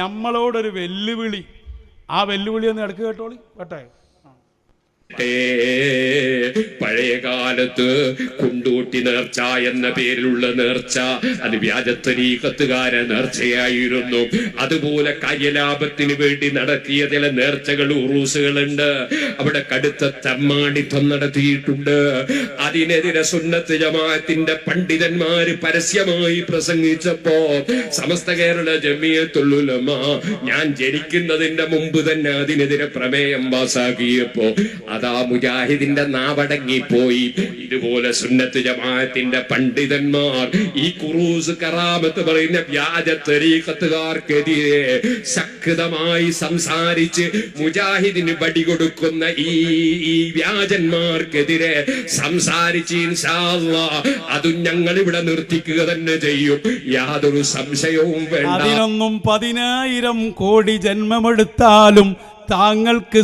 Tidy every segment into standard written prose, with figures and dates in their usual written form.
നമ്മളോടൊരു വെല്ലുവിളി. ആ വെല്ലുവിളി ഒന്ന് ഇടക്ക് കേട്ടോളി കേട്ടെ. പഴയ കാലത്ത് കുണ്ടൂട്ടി നേർച്ച എന്ന പേരിലുള്ള നേർച്ച അത് വ്യാജത്തരീക്കത്തുകാരെ നേർച്ചയായിരുന്നു. അതുപോലെ കാര്യലാഭത്തിന് വേണ്ടി നടത്തിയ ചില നേർച്ചകൾ ഉറൂസുകളുണ്ട്. അവിടെ കടുത്ത തെമ്മാടിത്തം നടത്തിയിട്ടുണ്ട്. അതിനെതിരെ സുന്നത്ത് ജമാഅത്തിന്റെ പണ്ഡിതന്മാര് പരസ്യമായി പ്രസംഗിച്ചപ്പോ സമസ്ത കേരള ജമിയത്തുൽ ഉലമ ഞാൻ ജനിക്കുന്നതിന്റെ മുമ്പ് തന്നെ അതിനെതിരെ പ്രമേയം പാസാക്കിയപ്പോ അതാ മുജാഹിദിന്റെ നാവടങ്ങിപ്പോയി. ഇതുപോലെ സുന്നത്ത് ജമാഅത്തിന്റെ പണ്ഡിതന്മാർ ഈ ഖുറൂസ് കറാമത്ത് പറയുന്ന വ്യാജ തരീഖത്തുകാർക്കെതിരെ ശക്തമായി സംസാരിച്ച് മുജാഹിദിന് ബടി കൊടുക്കുന്ന ഈ വ്യാജന്മാർക്കെതിരെ സംസാരിച്ച് ഇൻഷാ അല്ലാഹ് അതും ഞങ്ങൾ ഇവിടെ നിർത്തിക്കുക തന്നെ ചെയ്യും, യാതൊരു സംശയവും വേണ്ട. 10,000 കോടി ജന്മമെടുത്താലും താങ്കൾക്ക്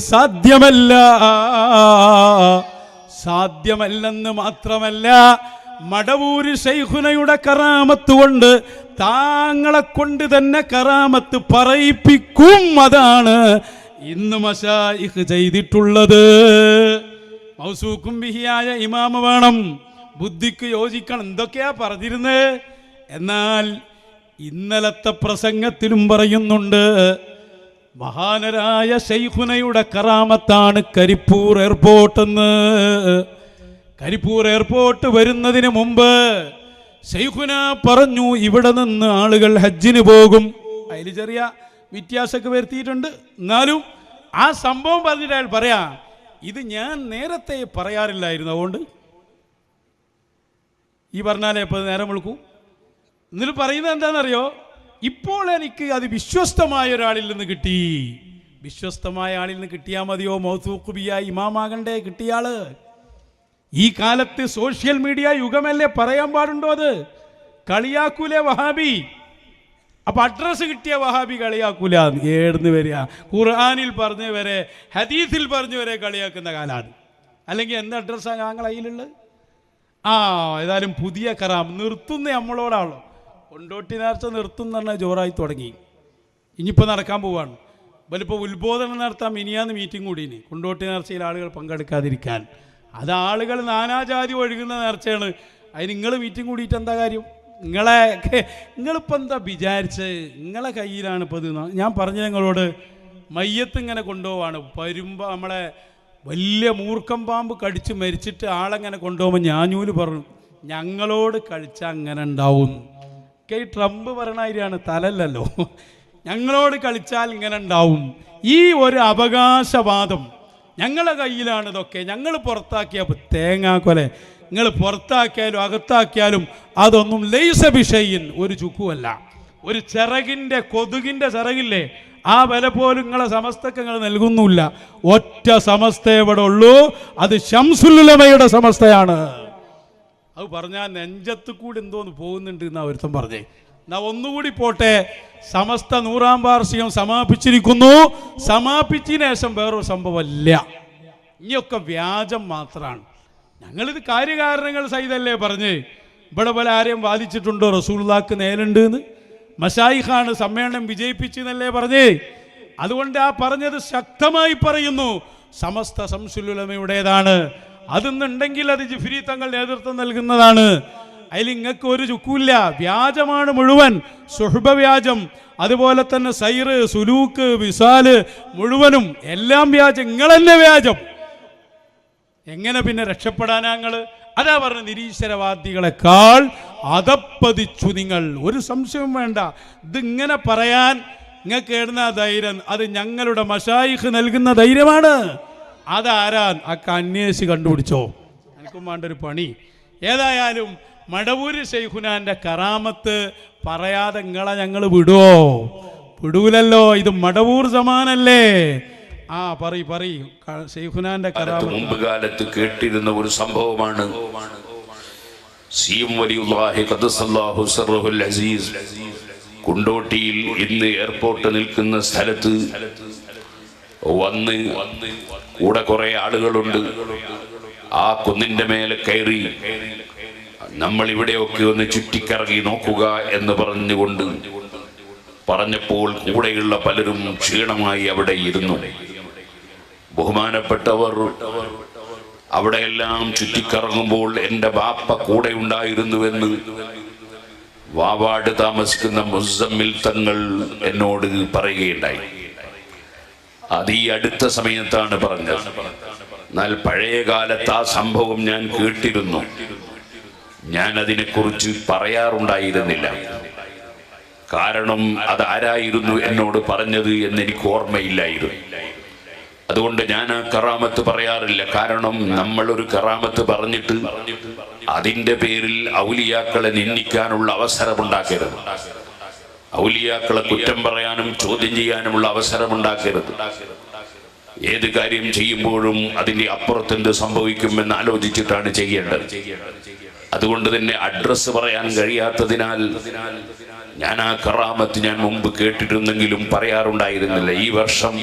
സാധ്യമല്ലെന്ന് മാത്രമല്ല, മടവൂര് ശൈഖുനയുടെ കറാമത്ത് കൊണ്ട് താങ്കളെ കൊണ്ട് തന്നെ കറാമത്ത് പറയിപ്പിക്കും. അതാണ് ഇന്ന് മശായിഖ് ചെയ്തിട്ടുള്ളത്. മൗസൂഖും ബിഹിയായ ഇമാമ വേണം, ബുദ്ധിക്ക് യോജിക്കണം. എന്തൊക്കെയാ പറഞ്ഞിരുന്നത്? എന്നാൽ ഇന്നലത്തെ പ്രസംഗത്തിലും പറയുന്നുണ്ട്, മഹാനരായ ശൈഖുനയുടെ കറാമത്താണ് കരിപ്പൂർ എയർപോർട്ട് എന്ന്. കരിപ്പൂർ എയർപോർട്ട് വരുന്നതിന് മുമ്പ് ശൈഖുന പറഞ്ഞു ഇവിടെ നിന്ന് ആളുകൾ ഹജ്ജിന് പോകും. അതിൽ ചെറിയ വ്യത്യാസമൊക്കെ വരുത്തിയിട്ടുണ്ട്. എന്നാലും ആ സംഭവം പറഞ്ഞിട്ട് അയാൾ പറയാ, ഇത് ഞാൻ നേരത്തെ പറയാറില്ലായിരുന്നു. അതുകൊണ്ട് ഈ പറഞ്ഞാലേ ഇപ്പോൾ നേരം വിളിക്കൂ. എന്നിട്ട് പറയുന്നത് എന്താണെന്നറിയോ? ഇപ്പോൾ എനിക്ക് അത് വിശ്വസ്തമായ ഒരാളിൽ നിന്ന് കിട്ടി. വിശ്വസ്തമായ ആളിൽ നിന്ന് കിട്ടിയാൽ മതിയോ? മൗസൂഖ് ബിഹിയായ ഇമാമാകണ്ടേ കിട്ടിയ ആള്. ഈ കാലത്ത് സോഷ്യൽ മീഡിയ യുഗമല്ലേ, പറയാൻ പാടുണ്ടോ? അത് കളിയാക്കൂലേ വഹാബി? അപ്പൊ അഡ്രസ് കിട്ടിയ വഹാബി കളിയാക്കൂല. ഏടുന്ന് വരിക? ഖുർആനിൽ പറഞ്ഞു വരെ ഹദീസിൽ പറഞ്ഞു വരെ കളിയാക്കുന്ന കാലാണ്. അല്ലെങ്കിൽ എന്ത് അഡ്രസ്സാണ് ഞങ്ങൾ അതിലുള്ളത്? ഏതായാലും പുതിയ കറാം നിർത്തുന്ന നമ്മളോടാണല്ലോ. കൊണ്ടോട്ടി നേർച്ച നിർത്തുന്ന പറഞ്ഞാൽ ജോറായി തുടങ്ങി. ഇനിയിപ്പോൾ നടക്കാൻ പോവാണ്. വലിപ്പോൾ ഉത്ബോധനം നടത്താൻ മിനിയാന്ന് മീറ്റിംഗ് കൂടിയിന് കൊണ്ടോട്ടി നേർച്ചയിൽ ആളുകൾ പങ്കെടുക്കാതിരിക്കാൻ. അത് ആളുകൾ നാനാജാതി ഒഴുകുന്ന നേർച്ചയാണ്. അതിന് നിങ്ങൾ മീറ്റിംഗ് കൂടിയിട്ട് എന്താ കാര്യം? നിങ്ങളിപ്പോൾ എന്താ വിചാരിച്ച്? നിങ്ങളെ കയ്യിലാണ് ഇപ്പോൾ ഇത്. ഞാൻ പറഞ്ഞ നിങ്ങളോട്, മയ്യത്ത് ഇങ്ങനെ കൊണ്ടുപോവാണ്. വരുമ്പോൾ നമ്മളെ വലിയ മൂർക്കം പാമ്പ് കടിച്ച് മരിച്ചിട്ട് ആളെങ്ങനെ കൊണ്ടുപോകുമ്പോൾ ഞാനൂല് പറഞ്ഞു, ഞങ്ങളോട് കഴിച്ചാൽ അങ്ങനെ ഉണ്ടാവും. ട്രംപ് പറയണായിരിയാണ്, തലല്ലല്ലോ. ഞങ്ങളോട് കളിച്ചാൽ ഇങ്ങനെ ഉണ്ടാവും. ഈ ഒരു അവകാശവാദം ഞങ്ങളെ കയ്യിലാണ്. ഇതൊക്കെ ഞങ്ങൾ പുറത്താക്കിയപ്പോൾ തേങ്ങാക്കൊലെ, നിങ്ങൾ പുറത്താക്കിയാലും അകത്താക്കിയാലും അതൊന്നും ലൈസ ബിഷൈൻ, ഒരു ചുക്കുമല്ല. ഒരു ചിറകിൻ്റെ കൊതുകിൻ്റെ ചിറകില്ലേ, ആ വില പോലും നിങ്ങളെ സമസ്തക്ക് നിങ്ങൾ നൽകുന്നില്ല. ഒറ്റ സമസ്ത ഇവിടെ ഉള്ളൂ, അത് ശംസുൽ ഉലമയുടെ സമസ്തയാണ്. അത് പറഞ്ഞാൽ നെഞ്ചത്ത് കൂടി എന്തോന്ന് പോകുന്നുണ്ട് എന്നാ ഒരുത്തം പറഞ്ഞേ. എന്നാ ഒന്നുകൂടി പോട്ടെ. സമസ്ത 100ാം വാർഷികം സമാപിച്ചിരിക്കുന്നു. സമാപിച്ചതിന് ശേഷം വേറൊരു സംഭവമല്ല. ഇനിയൊക്കെ വ്യാജം മാത്രമാണ്. ഞങ്ങളിത് കാര്യകാരണങ്ങൾ സഹിതല്ലേ പറഞ്ഞ്. ഇവിടെ പോലെ ആരെയും വാദിച്ചിട്ടുണ്ടോ റസൂലുള്ളാഹിക്ക് നേലുണ്ട് എന്ന്? മശായിഖാണ് സമ്മേളനം വിജയിപ്പിച്ചെന്നല്ലേ പറഞ്ഞേ. അതുകൊണ്ട് ആ പറഞ്ഞത് ശക്തമായി പറയുന്നു, സമസ്ത ശംസുൽ ഉലമയുടേതാണ്. അതെന്നുണ്ടെങ്കിൽ അത് ജിഫ്രി തങ്ങൾ നേതൃത്വം നൽകുന്നതാണ്. അതിൽ നിങ്ങൾക്ക് ഒരു ചുക്കുമില്ല. വ്യാജമാണ് മുഴുവൻ. സുഹബ വ്യാജം, അതുപോലെ തന്നെ സൈറ്, സുലൂക്ക്, വിസാല് മുഴുവനും എല്ലാം വ്യാജം. നിങ്ങൾ തന്നെ വ്യാജം. എങ്ങനെ പിന്നെ രക്ഷപ്പെടാനാ ഞങ്ങൾ? അതാ പറഞ്ഞ, നിരീശ്വരവാദികളെക്കാൾ അതപ്പതിച്ചു നിങ്ങൾ. ഒരു സംശയവും വേണ്ട. ഇതിങ്ങനെ പറയാൻ നിങ്ങൾക്ക് ഇടുന്ന ധൈര്യം അത് ഞങ്ങളുടെ മശായിഖ് നൽകുന്ന ധൈര്യമാണ്. അതാരാൻ ഒക്കെ അന്വേഷിച്ച് കണ്ടുപിടിച്ചോ. എനിക്കും വേണ്ട ഒരു പണി. ഏതായാലും മടവൂര് ശൈഖുനാന്റെ കറാമത്ത് പറയാതെ നിങ്ങളെ ഞങ്ങൾ വിടുവോ? വിടൂലല്ലോ. ഇത് മടവൂർ സമാനല്ലേ. പറയും ശൈഖുനാന്റെ കറാമത്ത് മുമ്പ് കാലത്ത് കേട്ടിരുന്ന ഒരു സംഭവമാണ്. കുണ്ടോട്ടിയിൽ ഇന്ന് എയർപോർട്ട് നിൽക്കുന്ന സ്ഥലത്ത് വന്ന് കൂടെ കുറെ ആളുകളുണ്ട്. ആ കുന്നിന്റെ മേലെ കയറി നമ്മൾ ഇവിടെയൊക്കെ ഒന്ന് ചുറ്റിക്കറങ്ങി നോക്കുക എന്ന് പറഞ്ഞുകൊണ്ട് പറഞ്ഞപ്പോൾ കൂടെയുള്ള പലരും ക്ഷീണമായി അവിടെ ഇരുന്നു. ബഹുമാനപ്പെട്ടവർ അവിടെയെല്ലാം ചുറ്റിക്കറങ്ങുമ്പോൾ എൻ്റെ ബാപ്പ കൂടെ ഉണ്ടായിരുന്നുവെന്ന് വാവാട് താമസിക്കുന്ന മുസമ്മിൽ തങ്ങൾ എന്നോട് പറയുകയുണ്ടായി. അത് ഈ അടുത്ത സമയത്താണ് പറഞ്ഞത്. എന്നാൽ പഴയ കാലത്ത് ആ സംഭവം ഞാൻ കേട്ടിരുന്നു. ഞാൻ അതിനെക്കുറിച്ച് പറയാറുണ്ടായിരുന്നില്ല. കാരണം അതാരായിരുന്നു എന്നോട് പറഞ്ഞത് എന്നെനിക്ക് ഓർമ്മയില്ലായിരുന്നു. അതുകൊണ്ട് ഞാൻ ആ കറാമത്ത് പറയാറില്ല. കാരണം നമ്മളൊരു കറാമത്ത് പറഞ്ഞിട്ട് അതിൻ്റെ പേരിൽ ഔലിയാക്കളെ നിന്ദിക്കാനുള്ള അവസരമുണ്ടാക്കരുത്. ഔലിയാക്കളെ കുറ്റം പറയാനും ചോദ്യം ചെയ്യാനുമുള്ള അവസരമുണ്ടാക്കരുത്. ഏത് കാര്യം ചെയ്യുമ്പോഴും അതിൻ്റെ അപ്പുറത്തെന്ത് സംഭവിക്കുമെന്ന് ആലോചിച്ചിട്ടാണ് ചെയ്യേണ്ടത്. അതുകൊണ്ട് തന്നെ അഡ്രസ്സ് പറയാൻ കഴിയാത്തതിനാൽ ഞാൻ ആ കറാമത്ത് ഞാൻ മുമ്പ് കേട്ടിരുന്നെങ്കിലും പറയാറുണ്ടായിരുന്നില്ല. ഈ വർഷം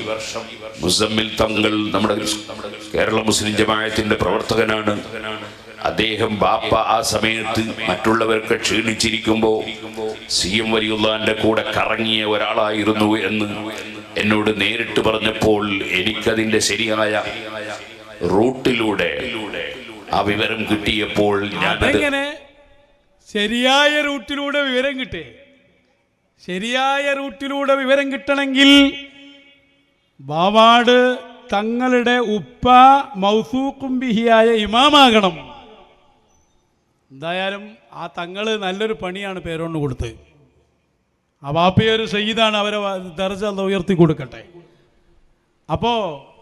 മുസമ്മിൽ തങ്ങൾ നമ്മുടെ കേരള മുസ്ലിം ജമാഅത്തിന്റെ പ്രവർത്തകനാണ്. അദ്ദേഹം ബാപ്പ ആ സമയത്ത് മറ്റുള്ളവർക്ക് ക്ഷീണിച്ചിരിക്കുമ്പോൾ CM വലിയുള്ളാന്റെ കൂടെ കറങ്ങിയ ഒരാളായിരുന്നു എന്ന് എന്നോട് നേരിട്ട് പറഞ്ഞപ്പോൾ എനിക്കതിൻ്റെ ശരിയായ റൂട്ടിലൂടെ ആ വിവരം കിട്ടിയപ്പോൾ ഞാൻ ശരിയായ റൂട്ടിലൂടെ വിവരം കിട്ടേ. ശരിയായ റൂട്ടിലൂടെ വിവരം കിട്ടണമെങ്കിൽ വാവാട് തങ്ങളുടെ ഉപ്പ മൗസൂഖും ബിഹിയായ ഇമാമാകണം. എന്തായാലും ആ തങ്ങള് നല്ലൊരു പണിയാണ് പേരോണ്ട് കൊടുത്തത്. ആ വാപ്പയൊരു സയ്യിദാണ്, അവരെ ദർജ ഉയർത്തി കൊടുക്കട്ടെ. അപ്പോൾ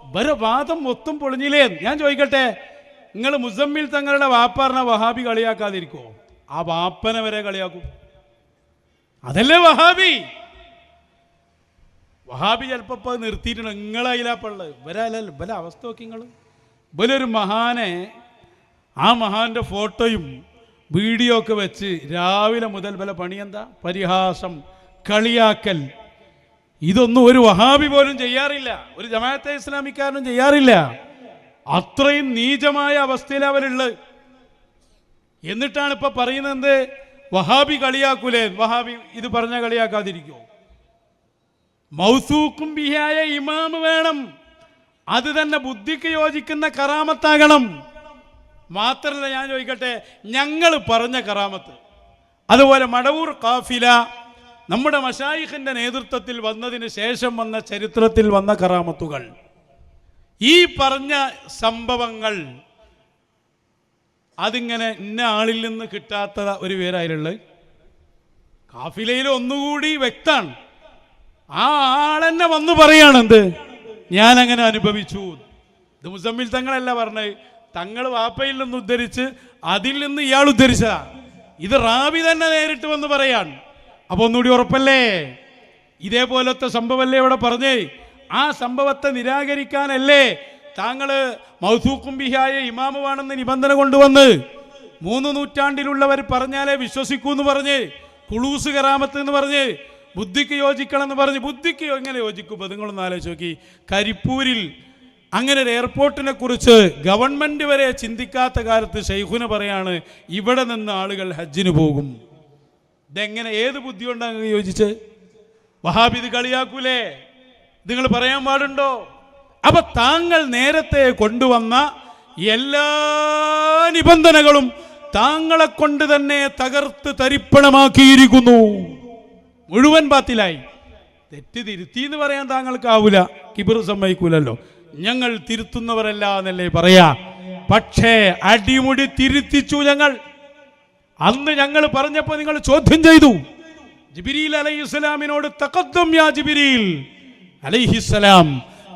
ഇവരെ വാദം മൊത്തം പൊളിഞ്ഞില്ലേ? ഞാൻ ചോദിക്കട്ടെ, നിങ്ങൾ മുസമ്മിൽ തങ്ങളുടെ വാപ്പാറിനെ വഹാബി കളിയാക്കാതിരിക്കോ? ആ വാപ്പനെ വരെ കളിയാക്കും. അതല്ലേ വഹാബി. വഹാബി ചിലപ്പോൾ നിർത്തിയിട്ടുണ്ട്. നിങ്ങളതിലാപ്പുള്ളത് ഇവരല്ലല്ലോ. ഇവരെ അവസ്ഥ നോക്കി നിങ്ങൾ. ഇവരൊരു മഹാനെ, ആ മഹാന്റെ ഫോട്ടോയും വീഡിയോ ഒക്കെ വെച്ച് രാവിലെ മുതൽ വല്ല പണിയെന്താ? പരിഹാസം, കളിയാക്കൽ. ഇതൊന്നും ഒരു വഹാബി പോലും ചെയ്യാറില്ല, ഒരു ജമാഅത്തെ ഇസ്ലാമിക്കാരനും ചെയ്യാറില്ല. അത്രയും നീചമായ അവസ്ഥയിൽ അവരുള്ളത്. എന്നിട്ടാണ് ഇപ്പൊ പറയുന്നത് വഹാബി കളിയാക്കൂലേ? വഹാബി ഇത് പറഞ്ഞ കളിയാക്കാതിരിക്കോ? മൗസൂഖും ബിഹിയായ ഇമാമ് വേണം. അത് തന്നെ ബുദ്ധിക്ക് യോജിക്കുന്ന കറാമത്താകണം. മാത്രമല്ല, ഞാൻ ചോദിക്കട്ടെ, ഞങ്ങൾ പറഞ്ഞ കറാമത്ത്, അതുപോലെ മടവൂർ കാഫില നമ്മുടെ മശായിഖിന്റെ നേതൃത്വത്തിൽ വന്നതിന് ശേഷം വന്ന ചരിത്രത്തിൽ വന്ന കറാമത്തുകൾ, ഈ പറഞ്ഞ സംഭവങ്ങൾ അതിങ്ങനെ ഇന്ന ആളിൽ നിന്ന് കിട്ടാത്ത ഒരു പേരായിട്ടുള്ളത്. കാഫിലയിൽ ഒന്നുകൂടി വ്യക്തമാണ്. ആ ആളെന്നെ വന്ന് പറയാണ് എന്ത്, ഞാൻ അങ്ങനെ അനുഭവിച്ചു. ഇത് മുസമ്മിൽ തങ്ങളല്ല പറഞ്ഞത്, തങ്ങൾ വാപ്പയിൽ നിന്ന് ഉദ്ധരിച്ച് അതിൽ നിന്ന് ഇയാൾ ഉദ്ധരിച്ചതാ. ഇത് റാവി തന്നെ നേരിട്ട് വന്ന് പറയാണ്. അപ്പൊ ഒന്നുകൂടി ഉറപ്പല്ലേ? ഇതേപോലത്തെ സംഭവമല്ലേ ഇവിടെ പറഞ്ഞേ? ആ സംഭവത്തെ നിരാകരിക്കാനല്ലേ താങ്കള് മൗസൂഖും ബിഹിയായ ഇമാമുവാണെന്ന് നിബന്ധന കൊണ്ടുവന്ന് 3 നൂറ്റാണ്ടിലുള്ളവർ പറഞ്ഞാലേ വിശ്വസിക്കൂ എന്ന് പറഞ്ഞ്, കുളൂസ് കറാമത്ത് എന്ന് പറഞ്ഞ്, ബുദ്ധിക്ക് യോജിക്കണം എന്ന് പറഞ്ഞ്. ബുദ്ധിക്ക് എങ്ങനെ യോജിക്കും? നിങ്ങളൊന്ന് ആലോചിച്ച് നോക്കി. കരിപ്പൂരിൽ അങ്ങനെ ഒരു എയർപോർട്ടിനെ കുറിച്ച് ഗവൺമെന്റ് വരെ ചിന്തിക്കാത്ത കാലത്ത് ശൈഖുന പറയാണ് ഇവിടെ നിന്ന് ആളുകൾ ഹജ്ജിന് പോകും. ഇതെങ്ങനെ, ഏത് ബുദ്ധി കൊണ്ടാണ് യോജിച്ച്? വഹാബി ഇത് കളിയാക്കൂലേ? നിങ്ങൾ പറയാൻ പാടുണ്ടോ? അപ്പൊ താങ്കൾ നേരത്തെ കൊണ്ടുവന്ന എല്ലാ നിബന്ധനകളും താങ്കളെ കൊണ്ട് തന്നെ തകർത്ത് തരിപ്പണമാക്കിയിരിക്കുന്നു. മുഴുവൻ ബാത്തിലായി. തെറ്റ് തിരുത്തി എന്ന് പറയാൻ താങ്കൾക്കാവൂല, കിബിർ സമ്മതിക്കൂലല്ലോ. ഞങ്ങൾ തിരുത്തുന്നവരല്ല എന്നല്ലേ പറയാ. പക്ഷേ അടിമുടി തിരുത്തിച്ചു ഞങ്ങൾ. അന്ന് ഞങ്ങൾ പറഞ്ഞപ്പോൾ നിങ്ങൾ ചോദ്യം ചെയ്തു. ജിബ്രീൽ അലൈഹിസ്സലാമിനോട് തഖദ്ദം യാ ജിബ്രീൽ അലൈഹിസ്സലാം,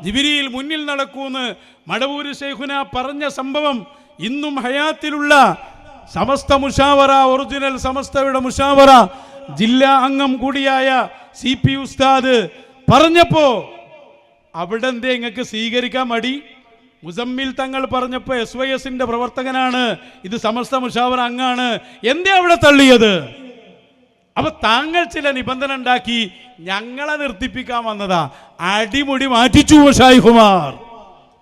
ജിബ്രീൽ മുന്നിൽ നടക്കൂന്ന് മടവൂര് ശൈഖുന പറഞ്ഞ സംഭവം ഇന്നും ഹയാത്തിലുള്ള സമസ്ത മുഷാവറ, ഒറിജിനൽ സമസ്തയുടെ മുഷാവറ ജില്ലാ അംഗം കൂടിയായ CP ഉസ്താദ് പറഞ്ഞപ്പോ അവിടെ എന്തേ നിങ്ങൾക്ക് സ്വീകരിക്കാൻ മടി? മുസമ്മിൽ തങ്ങൾ പറഞ്ഞപ്പോൾ SYSന്റെ പ്രവർത്തകനാണ്, ഇത് സമസ്ത മുഷാവറ അംഗാണ്, എന്തേ അവിടെ തള്ളിയത്? അപ്പൊ താങ്കൾ ചില നിബന്ധന ഉണ്ടാക്കി ഞങ്ങളെ നിർത്തിപ്പിക്കാൻ വന്നതാ. അടിമുടി മാറ്റിച്ചു ശൈഖുമാർ.